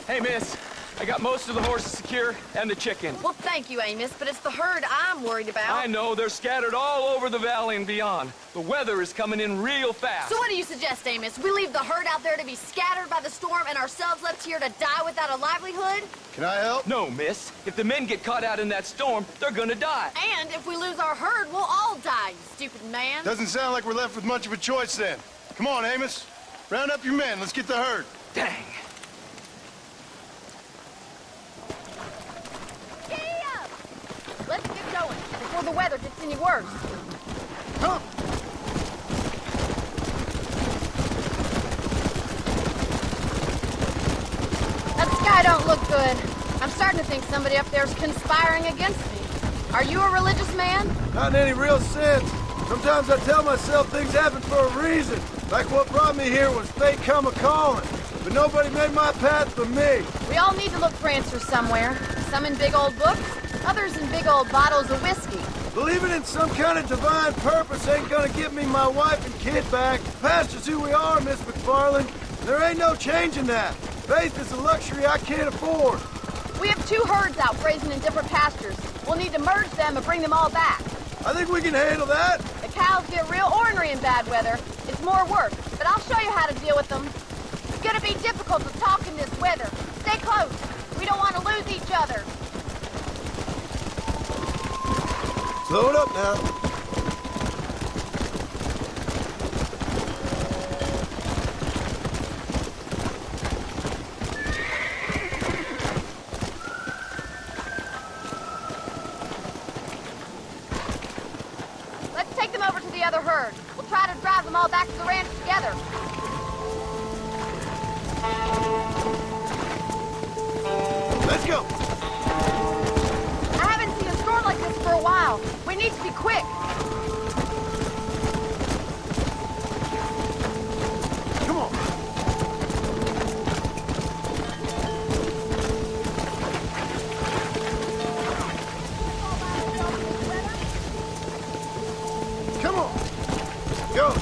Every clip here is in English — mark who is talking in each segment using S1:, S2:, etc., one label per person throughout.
S1: Hey, miss. I got most of the horses secure and the chicken.
S2: Well, thank you, Amos, but it's the herd I'm worried about.
S1: I know. They're scattered all over the valley and beyond. The weather is coming in real fast.
S2: So what do you suggest, Amos? We leave the herd out there to be scattered by the storm and ourselves left here to die without a livelihood?
S3: Can I help?
S1: No, miss. If the men get caught out in that storm, they're gonna die.
S2: And if we lose our herd, we'll all die, you stupid man.
S3: Doesn't sound like we're left with much of a choice then. Come on, Amos. Round up your men. Let's get the herd.
S1: Dang.
S2: Let's get going before the weather gets any worse.
S3: Come!
S2: That sky don't look good. I'm starting to think somebody up there's conspiring against me. Are you a religious man?
S4: Not in any real sense. Sometimes I tell myself things happen for a reason. Like what brought me here was fate come a-calling. But nobody made my path but me.
S2: We all need to look for answers somewhere. Some in big old books, others in big old bottles of whiskey.
S4: Believing in some kind of divine purpose ain't gonna give me my wife and kid back. Past is who we are, Miss McFarland. There ain't no changing that. Faith is a luxury I can't afford.
S2: We have 2 herds out grazing in different pastures. We'll need to merge them and bring them all back.
S4: I think we can handle that.
S2: The cows get real ornery in bad weather. It's more work, but I'll show you how to deal with them. It's gonna be difficult to talk in this weather. Stay close. We don't want to lose each other.
S4: Slow it up now.
S2: Let's take them over to the other herd. We'll try to drive them all back to the ranch together.
S4: Let's go.
S2: I haven't seen a storm like this for a while. We need to be quick.
S4: Come on. Come on. Go.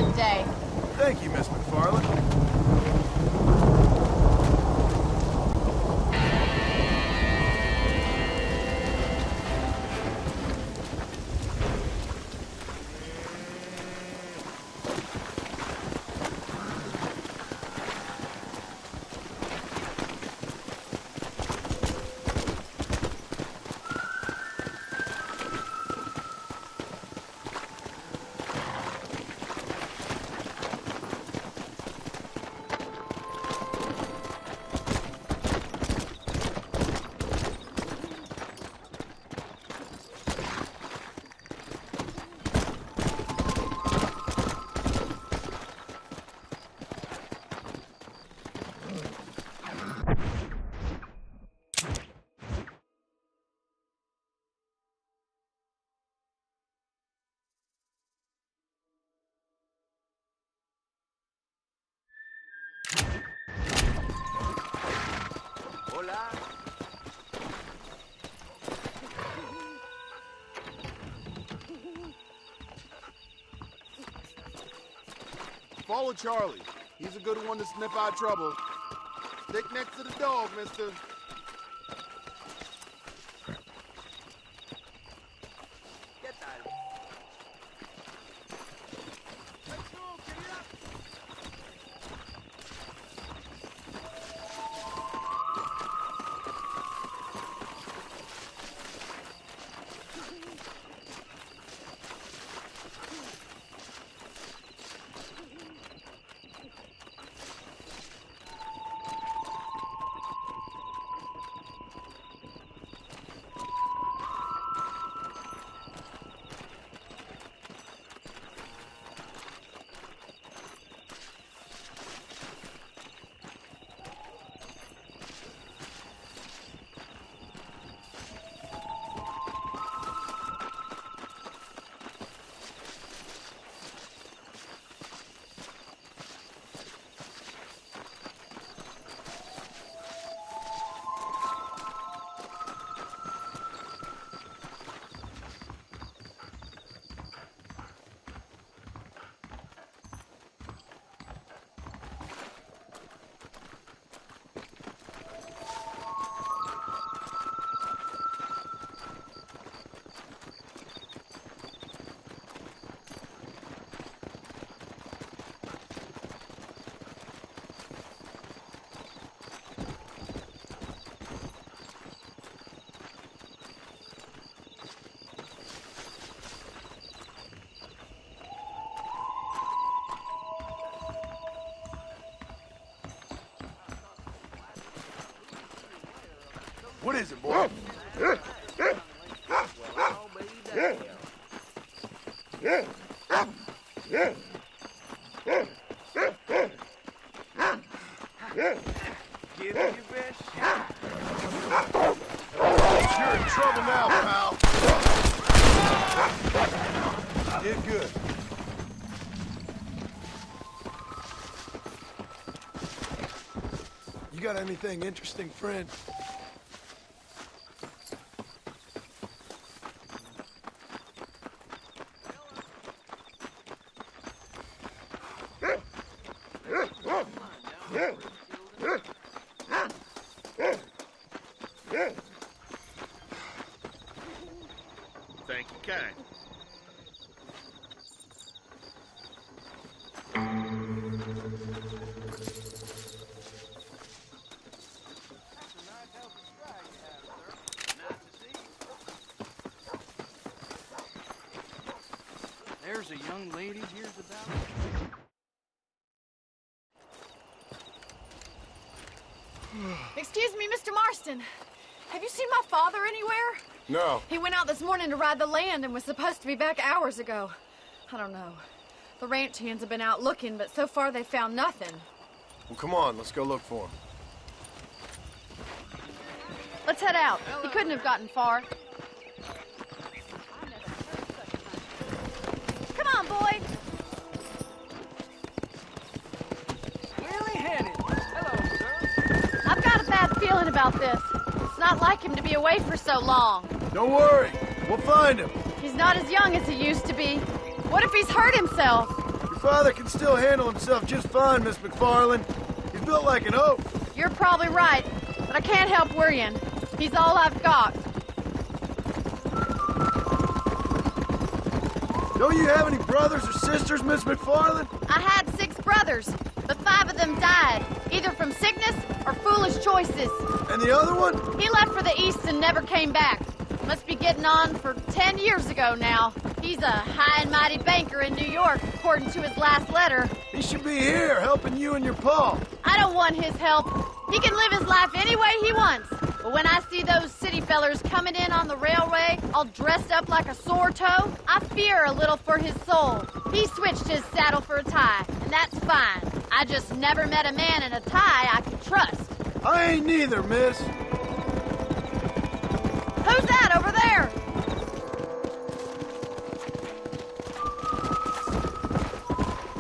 S2: one day.
S4: Thank you, Miss McFarland.
S5: Follow Charlie. He's a good one to sniff out trouble. Stick next to the dog, mister.
S4: What is it, boy?
S1: Give it your best shot.
S3: You're in trouble now, pal. You did good.
S4: You got anything interesting, friend?
S5: Thank you, kind.
S1: There's a young lady here's about.
S2: Excuse me, Mr. Marston. Have you seen my father anywhere?
S3: No.
S2: He went out this morning to ride the land and was supposed to be back hours ago. I don't know. The ranch hands have been out looking, but so far they found nothing.
S3: Well, come on, let's go look for him.
S2: Let's head out. He couldn't have gotten far. Come on, boy.
S1: Where are we headed? Hello, sir.
S2: I've got a bad feeling about this. It's not like him to be away for so long.
S4: Don't worry. We'll find him.
S2: He's not as young as he used to be. What if he's hurt himself?
S4: Your father can still handle himself just fine, Miss McFarland. He's built like an oak.
S2: You're probably right, but I can't help worrying. He's all I've got.
S4: Don't you have any brothers or sisters, Miss McFarland?
S2: I had 6 brothers, but 5 of them died, either from sickness or foolish choices.
S4: And the other one?
S2: He left for the East and never came back. Must be getting on for 10 years ago now. He's a high and mighty banker in New York, according to his last letter.
S4: He should be here, helping you and your pa.
S2: I don't want his help. He can live his life any way he wants. But when I see those city fellers coming in on the railway, all dressed up like a sore toe, I fear a little for his soul. He switched his saddle for a tie, and that's fine. I just never met a man in a tie I could trust.
S4: I ain't neither, miss.
S2: Who's that over there?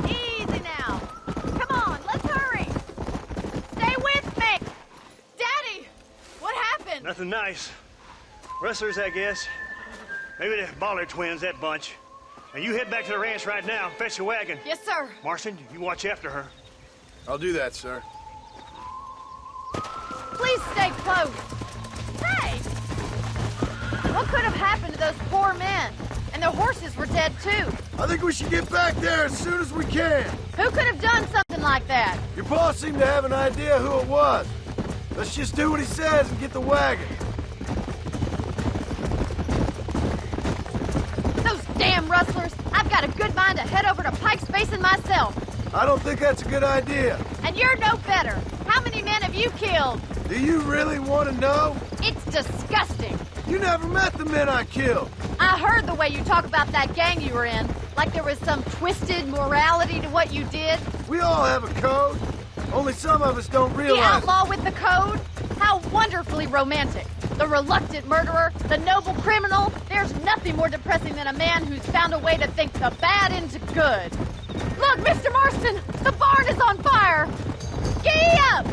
S2: Easy now. Come on, let's hurry. Stay with me. Daddy, what happened?
S6: Nothing nice. Rustlers, I guess. Maybe the Baller twins, that bunch. Now you head back to the ranch right now and fetch the wagon.
S2: Yes, sir.
S6: Marston, you watch after her.
S3: I'll do that, sir.
S2: Please stay close. Hey! What could have happened to those poor men? And their horses were dead, too.
S4: I think we should get back there as soon as we can.
S2: Who could have done something like that?
S4: Your pa seemed to have an idea who it was. Let's just do what he says and get the wagon.
S2: Those damn rustlers! I've got a good mind to head over to Pike's Basin myself.
S4: I don't think that's a good idea.
S2: And you're no better. How many men have you killed?
S4: Do you really want to know?
S2: It's disgusting.
S4: You never met the men I killed.
S2: I heard the way you talk about that gang you were in, like there was some twisted morality to what you did.
S4: We all have a code. Only some of us don't
S2: The
S4: realize it.
S2: outlaw with the code? How wonderfully romantic. The reluctant murderer, the noble criminal. There's nothing more depressing than a man who's found a way to think the bad into good. Look, Mr. Marston, the barn is on fire. Giddy up!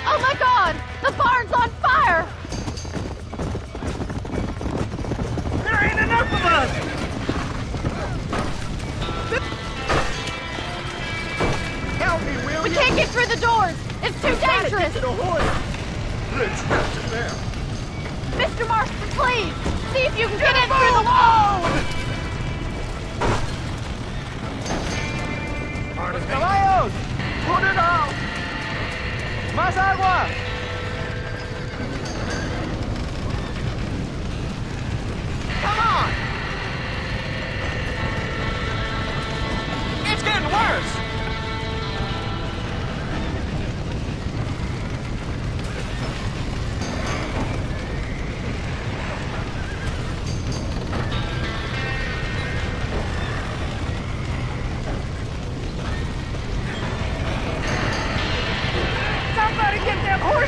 S2: Oh my God! The barn's on fire!
S6: There ain't enough of us!
S5: Help me, will
S2: We
S5: you?
S2: can't get through the doors! It's too dangerous!
S5: Get to the horse. Let's get to there.
S2: Mr. Marston, please! See if you can get in through the wall!
S1: ¡Caballos! ¡Put it out! ¡Más agua! Come on! It's getting worse! Somebody get them horses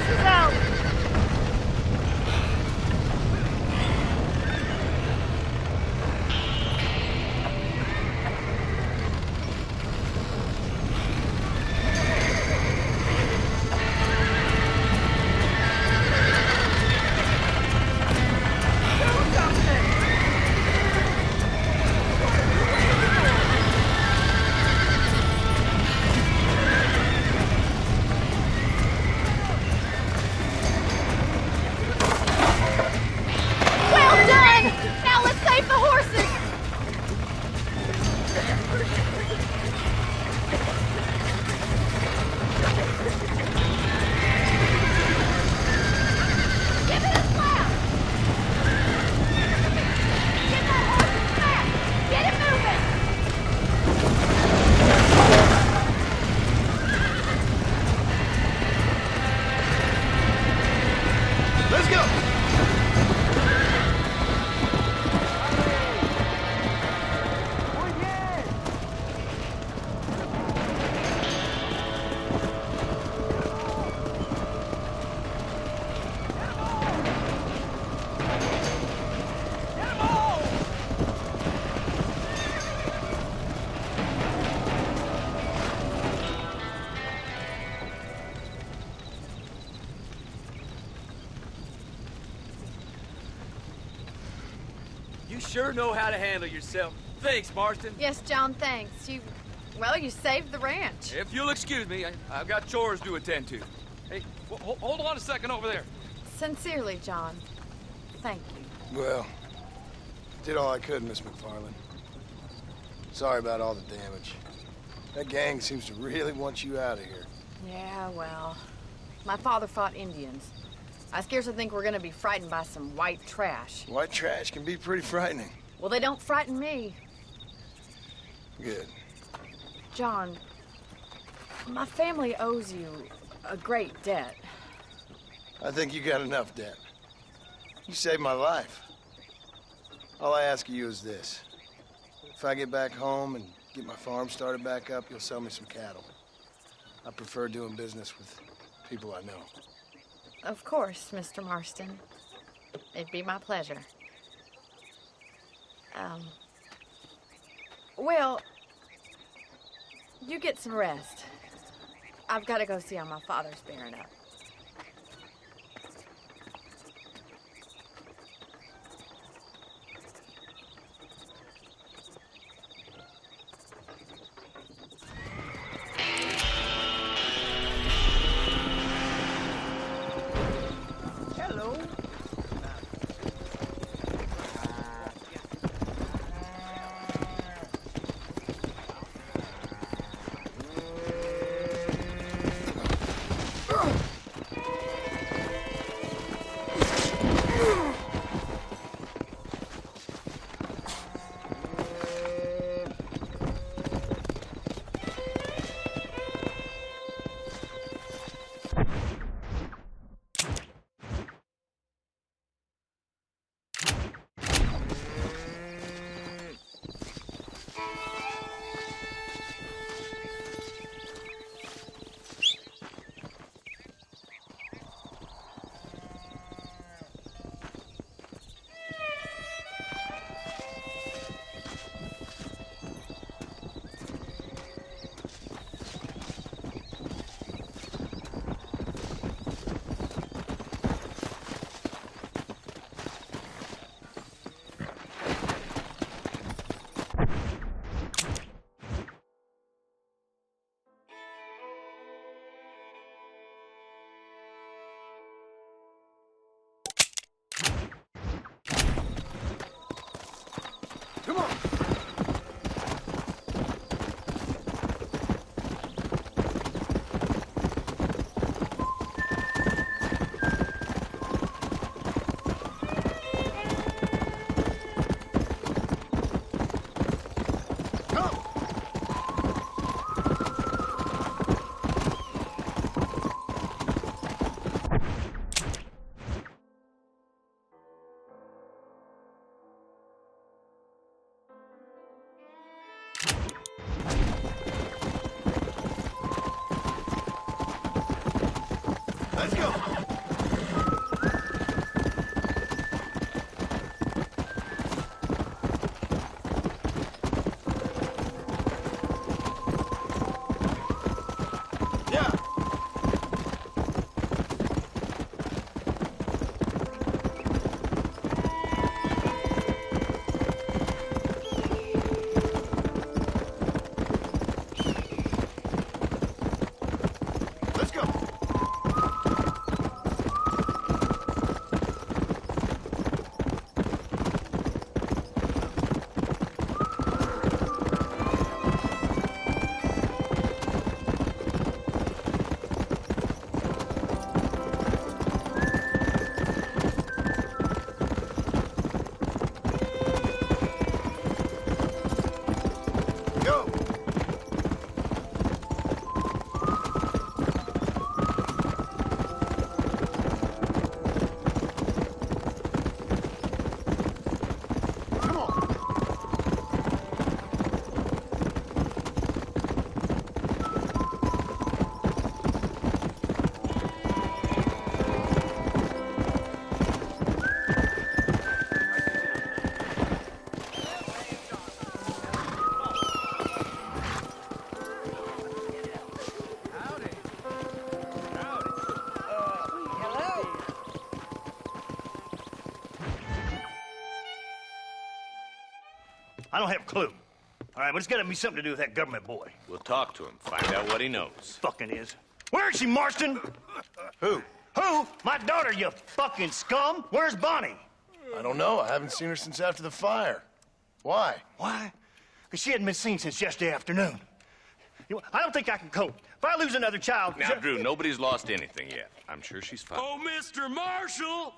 S1: You sure know how to handle yourself. Thanks, Marston.
S2: Yes, John, thanks. Well, you saved the ranch.
S1: If you'll excuse me, I've got chores to attend to. Hey, hold on a second over there.
S2: Sincerely, John. Thank you.
S3: Well, did all I could, Miss McFarland. Sorry about all the damage. That gang seems to really want you out of here.
S2: Yeah, well, my father fought Indians. I scarcely think we're gonna be frightened by some white trash.
S3: White trash can be pretty frightening.
S2: Well, they don't frighten me.
S3: Good.
S2: John, my family owes you a great debt.
S3: I think you got enough debt. You saved my life. All I ask of you is this. If I get back home and get my farm started back up, you'll sell me some cattle. I prefer doing business with people I know.
S2: Of course, Mr. Marston. It'd be my pleasure. Well, you get some rest. I've got to go see how my father's bearing up.
S3: Come on! Let's go! Yeah! Let's go!
S6: I don't have a clue. All right, but it's got to be something to do with that government boy.
S7: We'll talk to him, find out what he knows.
S6: Fucking is. Where is she, Marston?
S3: Who?
S6: Who? My daughter, you fucking scum. Where's Bonnie?
S3: I don't know. I haven't seen her since after the fire. Why?
S6: Why? Because she hadn't been seen since yesterday afternoon. You know, I don't think I can cope. If I lose another child...
S7: Now, Drew, nobody's lost anything yet. I'm sure she's fine.
S1: Oh, Mr. Marshall!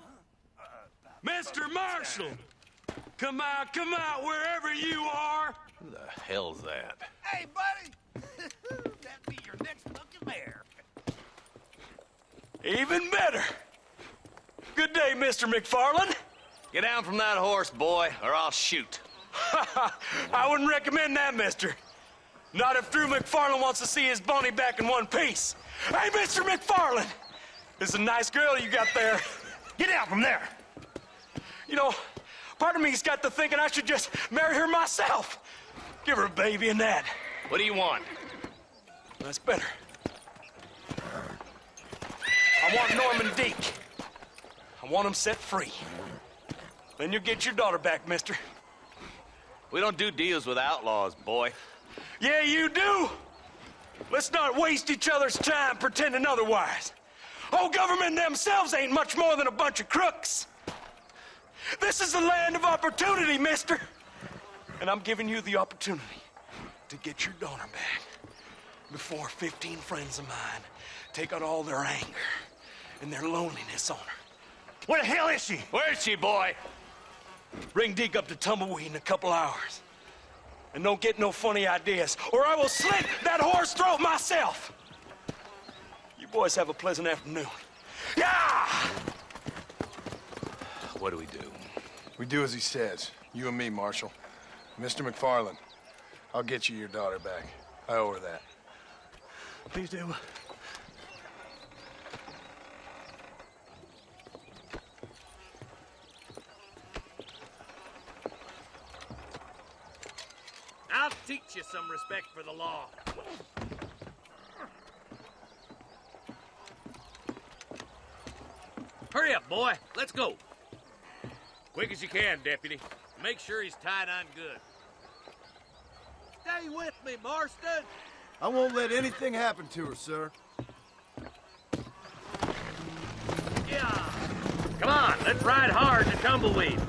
S1: Mr. Marshall! Come out, wherever you are!
S7: Who the hell's that?
S8: Hey, buddy! That'd be your next fucking mayor.
S1: Even better! Good day, Mr. McFarland.
S7: Get down from that horse, boy, or I'll shoot.
S1: I wouldn't recommend that, mister. Not if Drew McFarland wants to see his Bonnie back in one piece. Hey, Mr. McFarland! This is a nice girl you got there.
S6: Get out from there!
S1: You know, part of me's got to thinking I should just marry her myself. Give her a baby and that.
S7: What do you want?
S1: That's better. I want Norman Deek. I want him set free. Then you'll get your daughter back, mister.
S7: We don't do deals with outlaws, boy.
S1: Yeah, you do. Let's not waste each other's time pretending otherwise. Oh, government themselves ain't much more than a bunch of crooks. This is the land of opportunity, mister. And I'm giving you the opportunity to get your daughter back before 15 friends of mine take out all their anger and their loneliness on her.
S6: Where the hell is she?
S7: Where is she, boy?
S1: Bring Deke up to Tumbleweed in a couple hours. And don't get no funny ideas, or I will slit that horse throat myself. You boys have a pleasant afternoon. Yeah!
S7: What do we do?
S3: We do as he says. You and me, Marshal. Mr. McFarland, I'll get you your daughter back. I owe her that.
S6: Please do.
S8: I'll teach you some respect for the law. Hurry up, boy. Let's go. Quick as you can, Deputy. Make sure he's tied on good. Stay with me, Marston.
S4: I won't let anything happen to her, sir.
S8: Yeah. Come on, let's ride hard to Tumbleweed.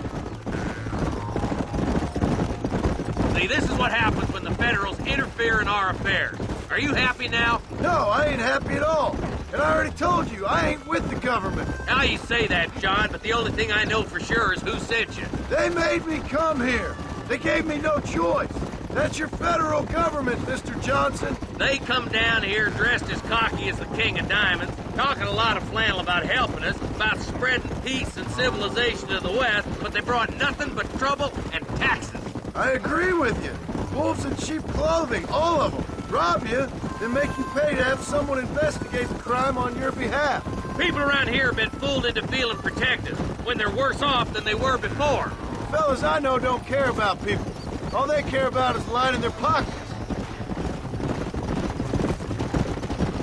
S8: See, this is what happens when the Federals interfere in our affairs. Are you happy now?
S4: No, I ain't happy at all. And I already told you, I ain't with the government.
S8: Now you say that, John, but the only thing I know for sure is who sent you.
S4: They made me come here. They gave me no choice. That's your federal government, Mr. Johnson.
S8: They come down here dressed as cocky as the King of Diamonds, talking a lot of flannel about helping us, about spreading peace and civilization to the West, but they brought nothing but trouble and taxes.
S4: I agree with you. Wolves in cheap clothing, all of them. Rob you, then make you pay to have someone investigate the crime on your behalf.
S8: People around here have been fooled into feeling protected, when they're worse off than they were before.
S4: Fellas I know don't care about people. All they care about is lining their pockets.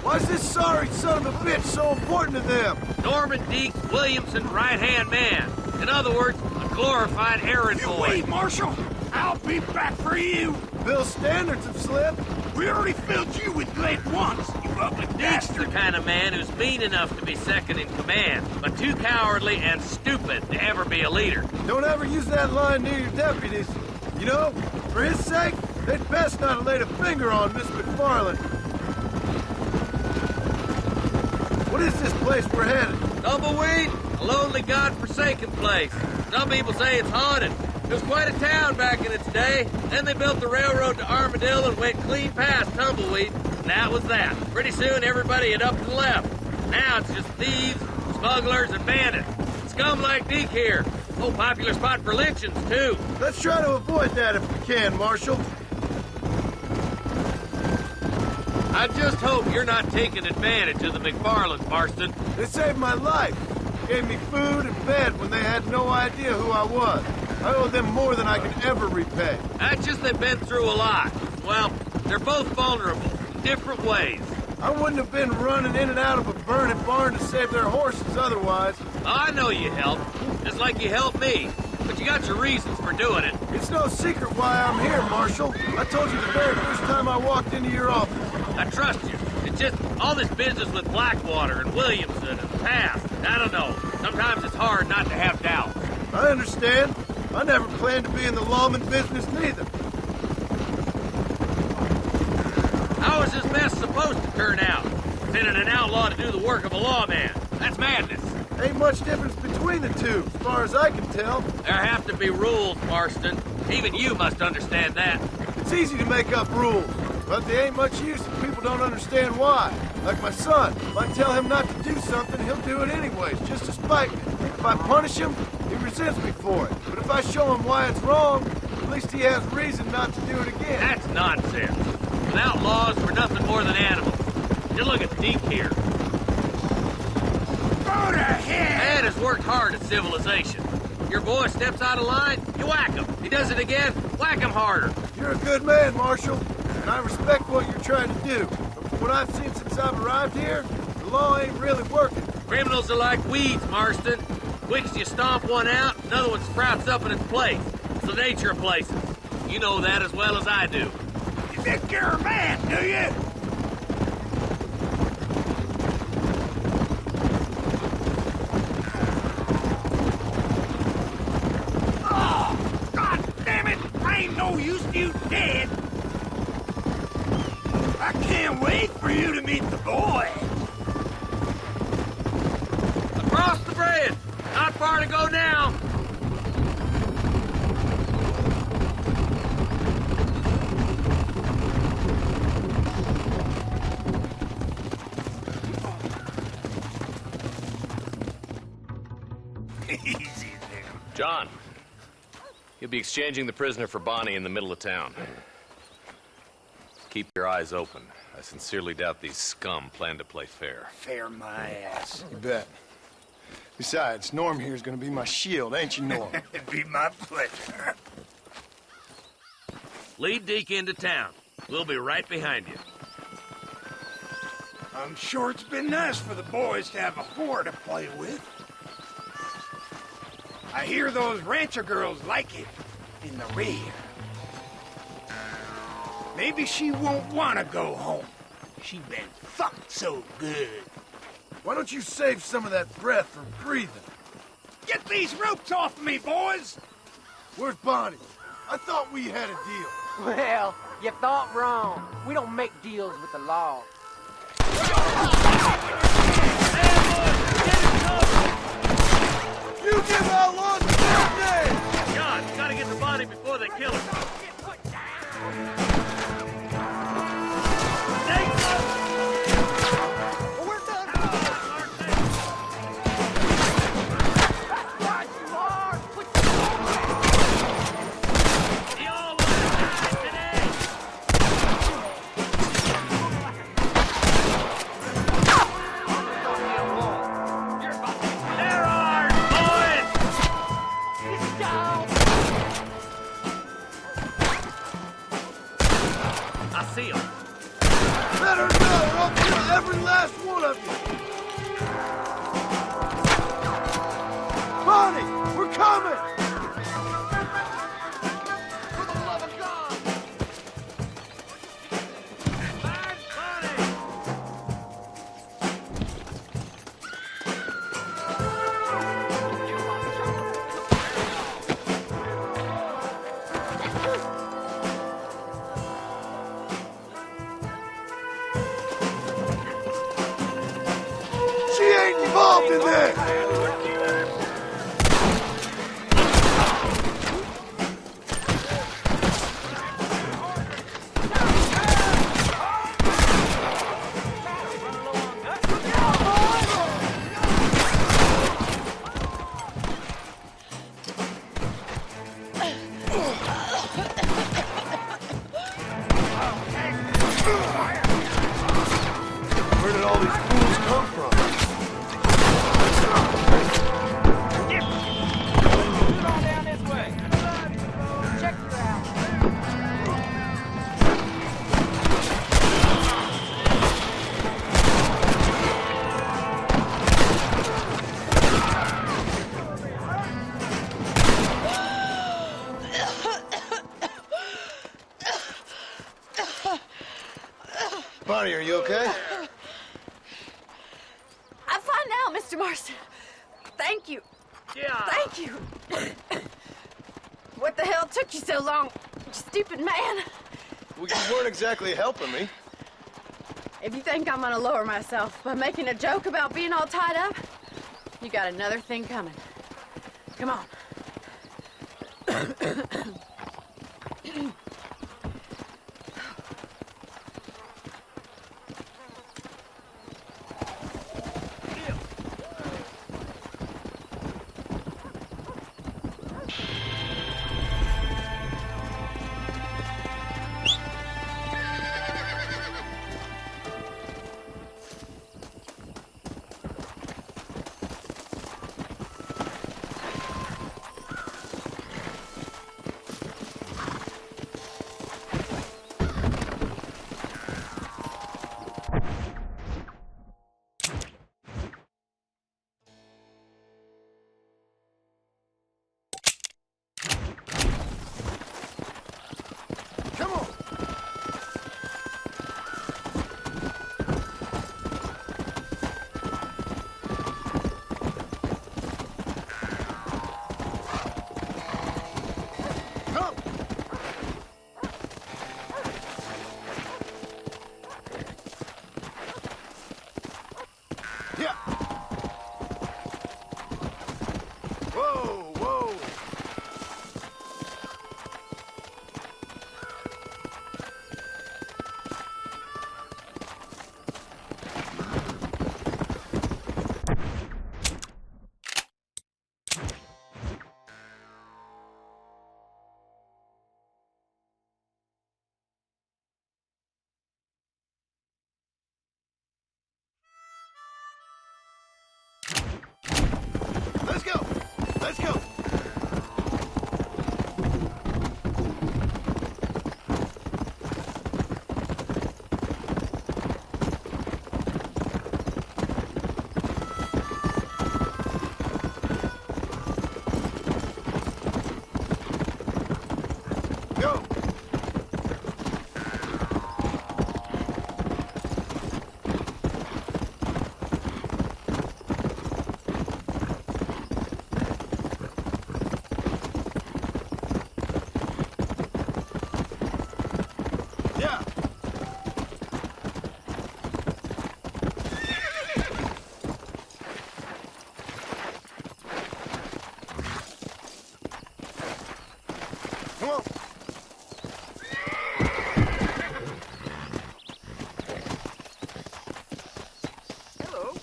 S4: Why's this sorry son of a bitch so important to them?
S8: Norman Deek Williamson's right-hand man. In other words, a glorified errand boy.
S5: Wait, Marshal! I'll be back for you!
S4: Bill's standards have slipped.
S5: We already filled you with lead once, you ugly
S8: Deek's the
S5: bastard!
S8: kind of man who's mean enough to be second in command, but too cowardly and stupid to ever be a leader.
S4: Don't ever use that line near your deputies. You know, for his sake, they'd best not have laid a finger on Miss McFarland. What is this place we're headed?
S8: Tumbleweed, a lonely, god-forsaken place. Some people say it's haunted. It was quite a town back in its day. Then they built the railroad to Armadillo and went clean past Tumbleweed. And that was that. Pretty soon, everybody had up and left. Now it's just thieves, smugglers, and bandits. Scum like Deke here. Oh, popular spot for lynchings, too.
S4: Let's try to avoid that if we can, Marshal.
S8: I just hope you're not taking advantage of the McFarlands, Marston.
S4: They saved my life. Gave me food and bed when they had no idea who I was. I owe them more than I can ever repay.
S8: That's just they've been through a lot. Well, they're both vulnerable, in different ways.
S4: I wouldn't have been running in and out of a burning barn to save their horses otherwise.
S8: I know you helped, just like you helped me. But you got your reasons for doing it.
S4: It's no secret why I'm here, Marshal. I told you the very first time I walked into your office.
S8: I trust you. It's just all this business with Blackwater and Williamson and Pass. I don't know. Sometimes it's hard not to have doubts.
S4: I understand. I never planned to be in the lawman business neither.
S8: How is this mess supposed to turn out? Sending an outlaw to do the work of a lawman. That's madness.
S4: Ain't much difference between the two, as far as I can tell.
S8: There have to be rules, Marston. Even you must understand that.
S4: It's easy to make up rules, but they ain't much use if people don't understand why. Like my son, if I tell him not to do something, he'll do it anyways, just to spite me. If I punish him, he resents me for it. But if I show him why it's wrong, at least he has reason not to do it again.
S8: That's nonsense. Without laws, we're nothing more than animals. Just look at Deke here.
S1: Go to hell!
S8: Ed has worked hard at civilization. Your boy steps out of line, you whack him. He does it again, whack him harder.
S4: You're a good man, Marshal, and I respect what you're trying to do. But from what I've seen since I've arrived here, the law ain't really working.
S8: Criminals are like weeds, Marston. Quick as you stomp one out, another one sprouts up in its place. It's the nature of places. You know that as well as I do.
S1: You think you're a man, do you? Oh, God damn it! I ain't no use to you dead. I can't wait for you to meet the boy.
S8: Across the bridge! Not far to go now!
S1: Easy there.
S7: John, you'll be exchanging the prisoner for Bonnie in the middle of town. Keep your eyes open. I sincerely doubt these scum plan to play fair.
S1: Fair my ass.
S3: You bet. Besides, Norm here's gonna be my shield, ain't you, Norm?
S1: It'd be my pleasure.
S8: Lead Deke into town. We'll be right behind you.
S1: I'm sure it's been nice for the boys to have a whore to play with. I hear those rancher girls like it in the rear. Maybe she won't want to go home. She been fucked so good.
S4: Why don't you save some of that breath for breathing?
S1: Get these ropes off me, boys!
S4: Where's Bonnie? I thought we had a deal.
S9: Well, you thought wrong. We don't make deals with the law.
S4: You give outlaws a bad name!
S8: John, gotta get the body before they kill her.
S4: Better know, or I'll kill every last one of you! Bonnie, we're coming! For the love of God!
S8: Find Bonnie!
S4: She ain't involved in this! Where did all these fools come from?
S3: Bonnie, are you okay?
S2: I'm fine now, Mr. Marston. Thank you.
S9: Yeah.
S2: Thank you. What the hell took you so long, you stupid man?
S3: Well, you weren't exactly helping me.
S2: If you think I'm gonna lower myself by making a joke about being all tied up, you got another thing coming. Come on.
S4: Come on. Come. Yeah. Whoa, whoa. Let's go. Let's go. Go. Yeah. Come on.
S9: Hello.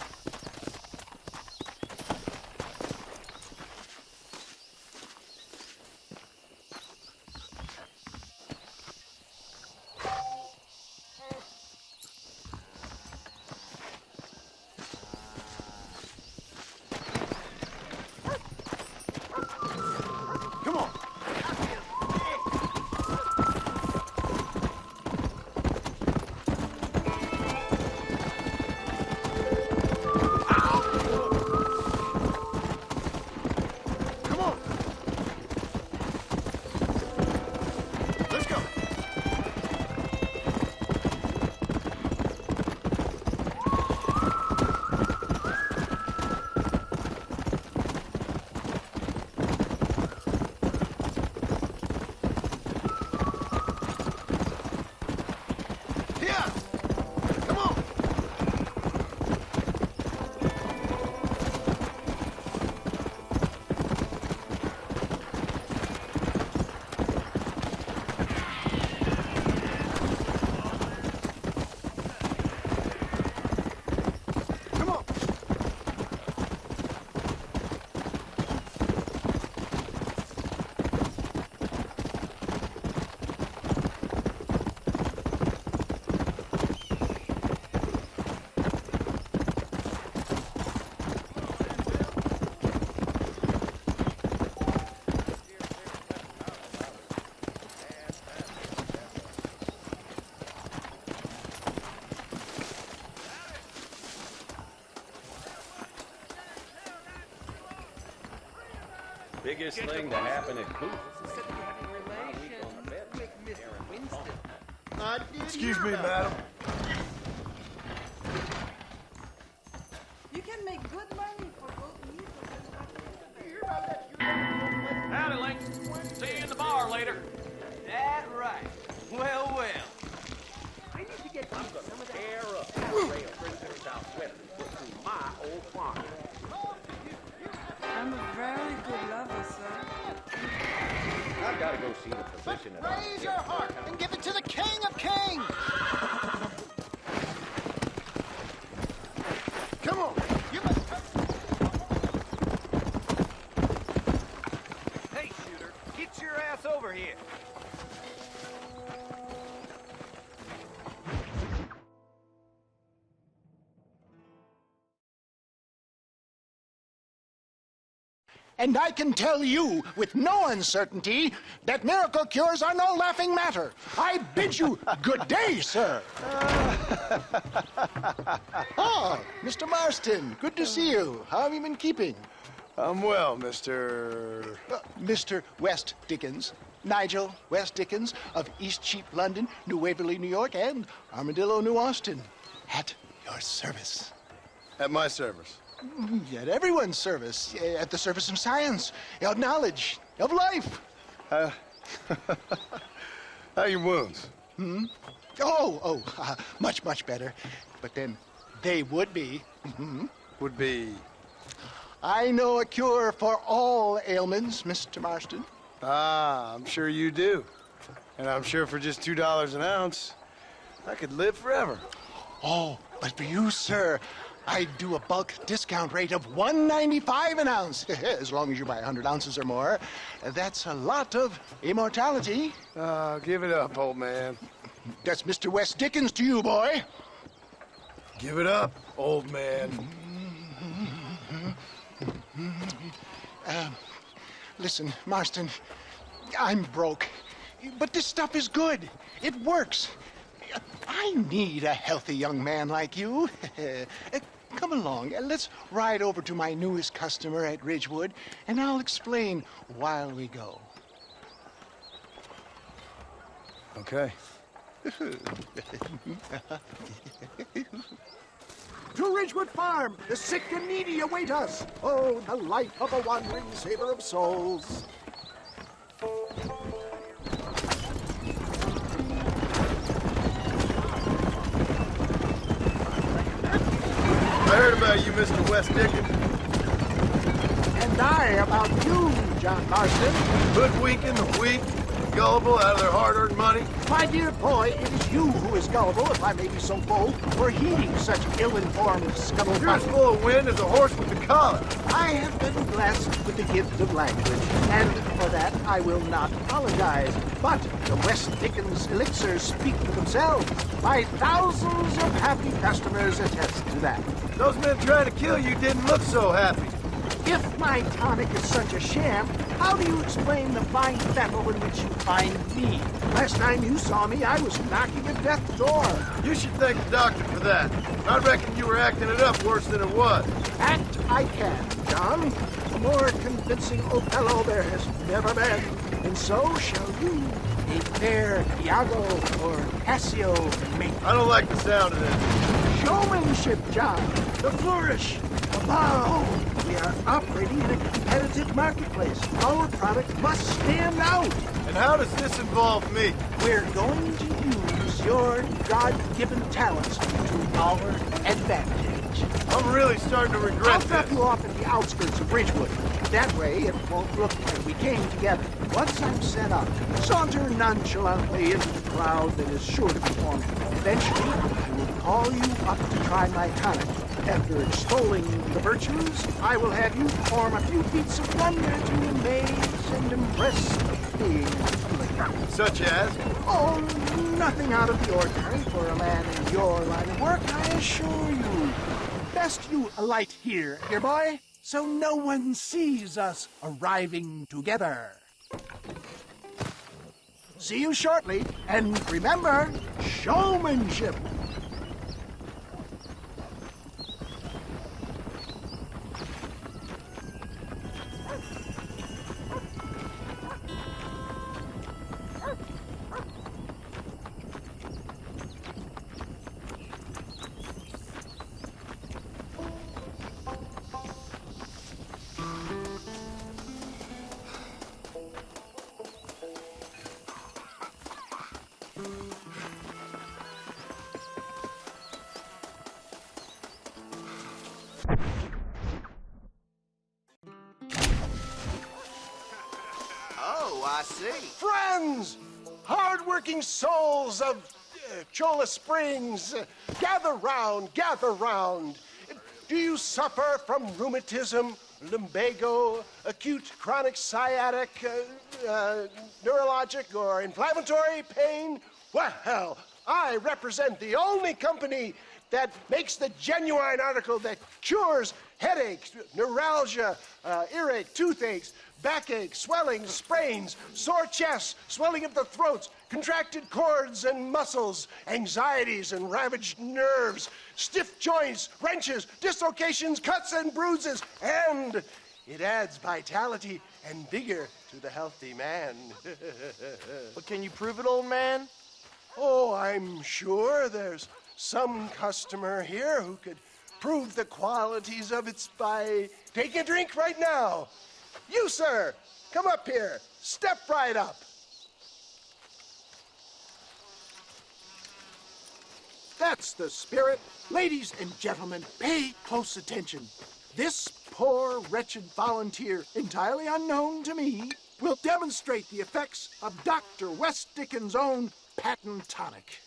S4: Come on. Come on. Let's go. Yeah. Come on. Come on.
S10: Biggest thing to happen at Booth.
S4: Excuse me, madam.
S9: Well, well.
S10: I need to get some of that air up. That rail prisoners out west through my old farm.
S11: I'm a very good lover, sir.
S10: I've got to go see the physician.
S12: Raise your heart and give it to the King of Kings!
S4: Come on!
S12: You must...
S9: Hey, shooter, get your ass over here.
S12: And I can tell you with no uncertainty that miracle cures are no laughing matter. I bid you good day, sir. Ah, Mr. Marston, good to see you. How have you been keeping?
S3: I'm well, Mr.
S12: Mr. West Dickens. Nigel West Dickens of East Cheap, London, New Waverly, New York, and Armadillo, New Austin. At your service.
S3: At my service.
S12: At everyone's service. At the service of science, of knowledge, of life.
S3: How are your wounds?
S12: Much, much better. But then they would be.
S3: Would be...
S12: I know a cure for all ailments, Mr. Marston.
S3: Ah, I'm sure you do. And I'm sure for just $2 an ounce, I could live forever.
S12: Oh, but for you, sir, I do a bulk discount rate of $1.95 an ounce, as long as you buy 100 ounces or more. That's a lot of immortality.
S3: Give it up, old man.
S12: That's Mr. West Dickens to you, boy.
S3: Give it up, old man.
S12: Listen, Marston, I'm broke, but this stuff is good. It works. I need a healthy young man like you. Come along, let's ride over to my newest customer at Ridgewood, and I'll explain while we go.
S3: Okay.
S12: To Ridgewood Farm, the sick and needy await us. Oh, the life of a wandering saver of souls.
S3: I heard about you, Mr. West Dickens.
S12: And I about you, John Marston.
S3: Hoodwinking the weak, gullible out of their hard-earned money.
S12: My dear boy, it is you who is gullible, if I may be so bold, for heeding such ill-informed
S3: You're as
S12: scuttlebutt.
S3: full of wind as a horse with a collar.
S12: I have been blessed with the gift of language, and for that I will not apologize. But the West Dickens elixirs speak for themselves. My thousands of happy customers attest to that.
S3: Those men trying to kill you didn't look so happy.
S12: If my tonic is such a sham, how do you explain the fine battle in which you find me? Last time you saw me, I was knocking at death's door.
S3: You should thank the doctor for that. I reckon you were acting it up worse than it was.
S12: Act I can, John. A more convincing Othello there has never been. And so shall you, a fair Iago or Cassio mate.
S3: I don't like the sound of this.
S12: Showmanship, John. The flourish. The bow. We are operating in a competitive marketplace. Our product must stand out.
S3: And how does this involve me?
S12: We're going to use your God-given talents to our advantage.
S3: I'm really starting to regret
S12: I'll drop
S3: this.
S12: you off at the outskirts of Ridgewood. That way, it won't look like we came together. Once I'm set up, saunter nonchalantly into the crowd that is sure to be forming. Eventually, I will call you up to try my tonic. After extolling the virtues, I will have you perform a few feats of wonder to amaze and impress the field.
S3: Such as?
S12: Oh, nothing out of the ordinary for a man in your line of work, I assure you. Best you alight here, dear boy, so no one sees us arriving together. See you shortly, and remember, showmanship. I see.
S4: Friends! Hard-working souls of Cholla Springs, gather round, gather round. Do you suffer from rheumatism, lumbago, acute chronic sciatic, neurologic, or inflammatory pain? Well, I represent the only company that makes the genuine article that cures headaches, neuralgia, earache, toothaches, backache, swelling, sprains, sore chests, swelling of the throats, contracted cords and muscles, anxieties and ravaged nerves, stiff joints, wrenches, dislocations, cuts and bruises, and it adds vitality and vigor to the healthy man.
S13: But can you prove it, old man?
S4: Oh, I'm sure there's some customer here who could prove the qualities of it by taking a drink right now. You, sir, come up here. Step right up.
S12: That's the spirit. Ladies and gentlemen, pay close attention. This poor, wretched volunteer, entirely unknown to me, will demonstrate the effects of Dr. West Dickens' own patent tonic.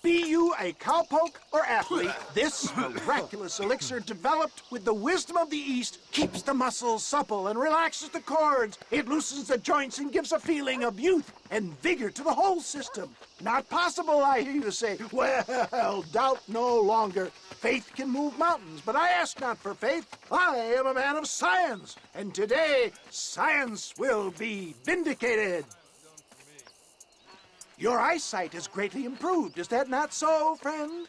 S12: Be you a cowpoke or athlete, this miraculous elixir developed with the wisdom of the East keeps the muscles supple and relaxes the cords. It loosens the joints and gives a feeling of youth and vigor to the whole system. Not possible, I hear you say. Well, doubt no longer. Faith can move mountains, but I ask not for faith. I am a man of science, and today science will be vindicated. Your eyesight has greatly improved. Is that not so, friend?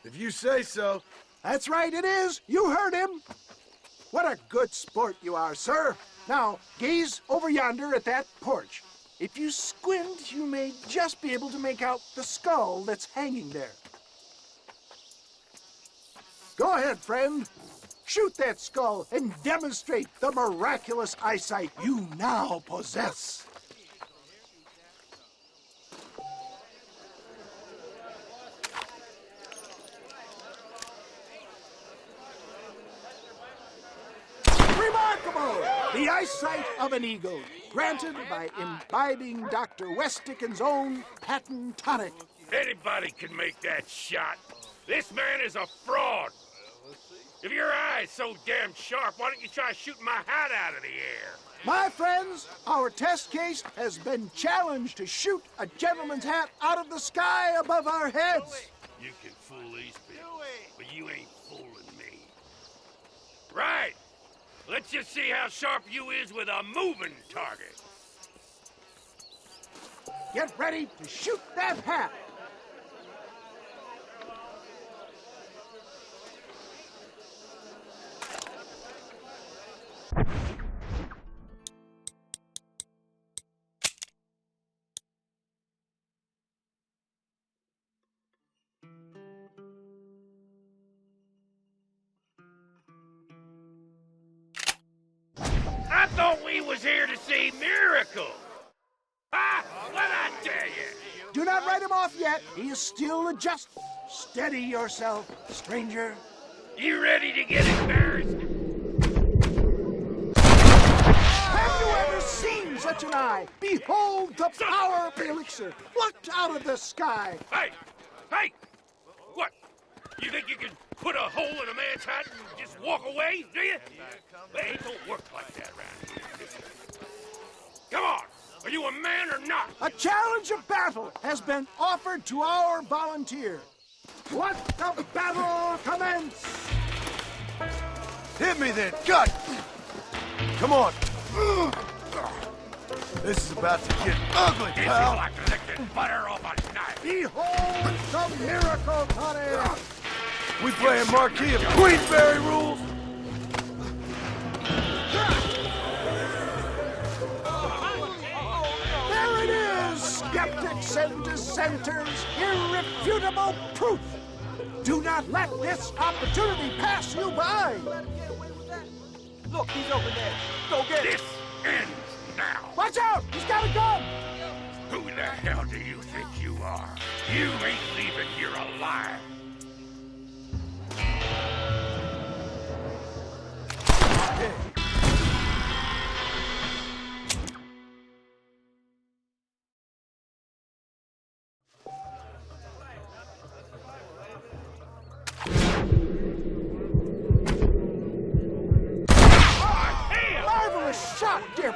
S4: If you say so.
S12: That's right, it is. You heard him. What a good sport you are, sir. Now, gaze over yonder at that porch. If you squint, you may just be able to make out the skull that's hanging there. Go ahead, friend. Shoot that skull and demonstrate the miraculous eyesight you now possess. Remarkable! The eyesight of an eagle, granted by imbibing Dr. West Dickens' own patent tonic.
S10: Anybody can make that shot. This man is a fraud. If your eye's so damn sharp, why don't you try shooting my hat out of the air?
S12: My friends, our test case has been challenged to shoot a gentleman's hat out of the sky above our heads.
S10: You can fool these people, but you ain't fooling me. Right. Let's just see how sharp you is with a moving target.
S12: Get ready to shoot that hat.
S10: I thought we was here to see miracles. Ah, what'd I tell you?
S12: Do not write him off yet. He is still adjusting. Steady yourself, stranger.
S10: You ready to get embarrassed?
S12: Have you ever seen such an eye? Behold the power of the elixir, plucked out of the sky.
S10: Hey! Hey! What? You think you can put a hole in a man's hat and just walk away, do you? Hey, it don't work like that around here. Come on! Are you a man or not?
S12: A challenge of battle has been offered to our volunteer. Let the battle commence!
S4: Hit me then, cut! Come on. This is about to get ugly,
S10: It's
S4: pal.
S10: like licking butter off a knife.
S12: Behold the miracle tonic!
S4: We playing Marquis of Queensberry rules?
S12: There it is! Skeptics and dissenters, irrefutable proof! Do not let this opportunity pass you by!
S13: Look, he's over there. Go get him.
S10: This ends now.
S12: Watch out! He's got a gun!
S10: Who the hell do you think you are? You ain't leaving here alive.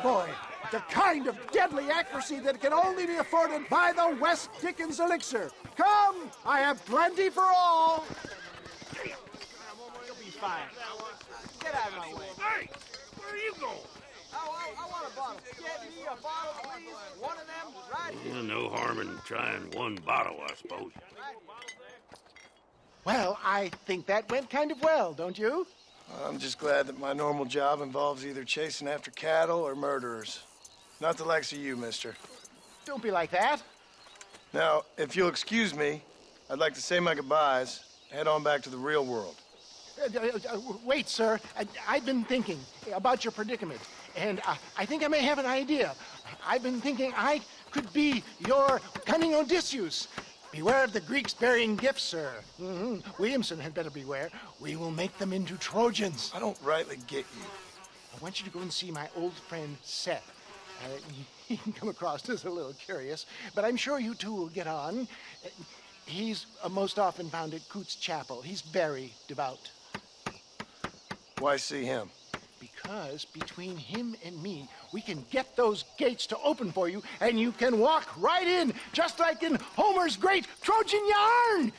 S12: boy. The kind of deadly accuracy that can only be afforded by the West Dickens elixir. Come, I have plenty for all.
S13: You'll be fine. Get out of my way.
S10: Hey, where are you going?
S13: I want a bottle. Get me a bottle, please. One of them right here.
S10: No harm in trying one bottle, I suppose.
S12: Well, I think that went kind of well, don't you?
S3: I'm just glad that my normal job involves either chasing after cattle or murderers. Not the likes of you, mister.
S12: Don't be like that.
S3: Now, if you'll excuse me, I'd like to say my goodbyes, head on back to the real world.
S12: Wait, sir. I've been thinking about your predicament, and I think I may have an idea. I've been thinking I could be your cunning Odysseus. Beware of the Greeks bearing gifts, sir. Williamson had better beware. We will make them into Trojans.
S3: I don't rightly get you.
S12: I want you to go and see my old friend Seth. He can come across as a little curious, but I'm sure you two will get on. He's most often found at Coots Chapel. He's very devout.
S3: Why see him?
S12: Because between him and me, we can get those gates to open for you, and you can walk right in, just like in Homer's great Trojan yarn!